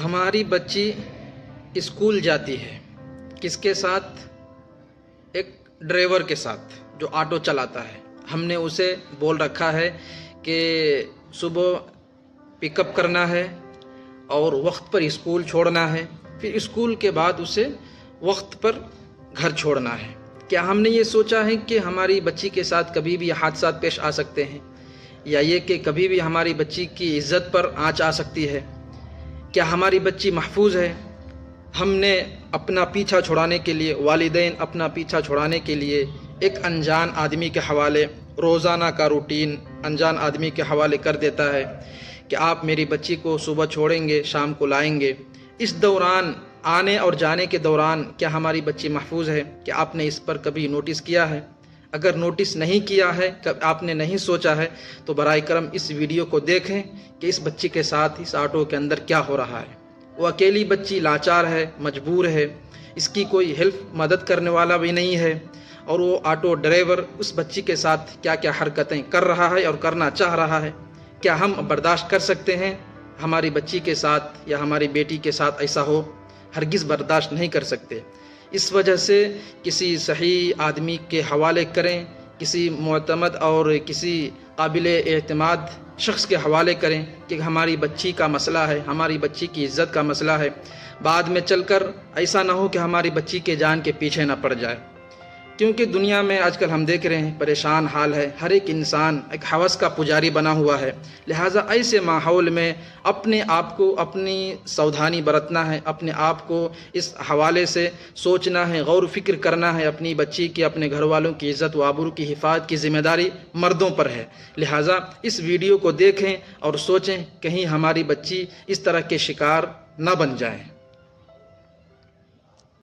ہماری بچی اسکول جاتی ہے، کس کے ساتھ؟ ایک ڈرائیور کے ساتھ جو آٹو چلاتا ہے۔ ہم نے اسے بول رکھا ہے کہ صبح پک اپ کرنا ہے اور وقت پر اسکول چھوڑنا ہے، پھر اسکول کے بعد اسے وقت پر گھر چھوڑنا ہے۔ کیا ہم نے یہ سوچا ہے کہ ہماری بچی کے ساتھ کبھی بھی حادثات پیش آ سکتے ہیں، یا یہ کہ کبھی بھی ہماری بچی کی عزت پر آنچ آ سکتی ہے؟ کیا ہماری بچی محفوظ ہے؟ ہم نے اپنا پیچھا چھڑانے کے لیے، والدین اپنا پیچھا چھڑانے کے لیے ایک انجان آدمی کے حوالے روزانہ کا روٹین انجان آدمی کے حوالے کر دیتا ہے کہ آپ میری بچی کو صبح چھوڑیں گے، شام کو لائیں گے۔ اس دوران، آنے اور جانے کے دوران کیا ہماری بچی محفوظ ہے؟ کیا آپ نے اس پر کبھی نوٹس کیا ہے؟ اگر نوٹس نہیں کیا ہے، آپ نے نہیں سوچا ہے، تو برائے کرم اس ویڈیو کو دیکھیں کہ اس بچی کے ساتھ اس آٹو کے اندر کیا ہو رہا ہے۔ وہ اکیلی بچی لاچار ہے، مجبور ہے، اس کی کوئی ہیلپ مدد کرنے والا بھی نہیں ہے، اور وہ آٹو ڈرائیور اس بچی کے ساتھ کیا کیا حرکتیں کر رہا ہے اور کرنا چاہ رہا ہے۔ کیا ہم برداشت کر سکتے ہیں ہماری بچی کے ساتھ یا ہماری بیٹی کے ساتھ ایسا ہو؟ ہرگز برداشت نہیں کر سکتے۔ اس وجہ سے کسی صحیح آدمی کے حوالے کریں، کسی معتمد اور کسی قابل اعتماد شخص کے حوالے کریں کہ ہماری بچی کا مسئلہ ہے، ہماری بچی کی عزت کا مسئلہ ہے۔ بعد میں چل کر ایسا نہ ہو کہ ہماری بچی کے جان کے پیچھے نہ پڑ جائے، کیونکہ دنیا میں آج کل ہم دیکھ رہے ہیں پریشان حال ہے، ہر ایک انسان ایک ہوس کا پجاری بنا ہوا ہے۔ لہٰذا ایسے ماحول میں اپنے آپ کو اپنی ساودھانی برتنا ہے، اپنے آپ کو اس حوالے سے سوچنا ہے، غور و فکر کرنا ہے۔ اپنی بچی کی، اپنے گھر والوں کی عزت و آبرو کی حفاظت کی ذمہ داری مردوں پر ہے۔ لہٰذا اس ویڈیو کو دیکھیں اور سوچیں کہیں ہماری بچی اس طرح کے شکار نہ بن جائیں۔